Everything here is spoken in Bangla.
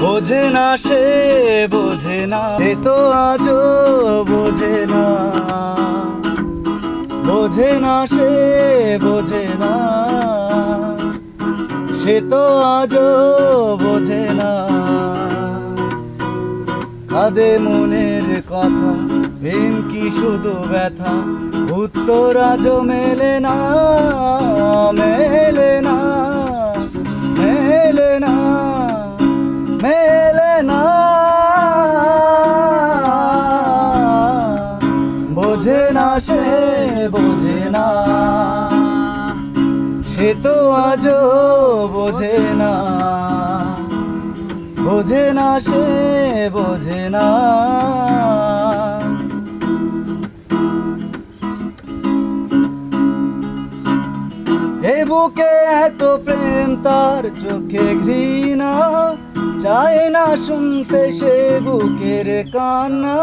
বোঝে না সে বোঝে না, এ তো আজও বোঝে না। বোঝে না সে বোঝে না, সে তো আজও বোঝে না। কাঁদে মনের কথা, প্রেম কি শুধু ব্যথা, উত্তর আজও মেলে না, মেলে না, মেলে না, মেলে না। বোঝে না সে বোঝে না, সে তো আজও বোঝে না। বোঝে না সে বোঝে না। এ বুকে এত প্রেম, তার চোখে ঘৃণা, চায় না শুনতে সে বুকের কান্না।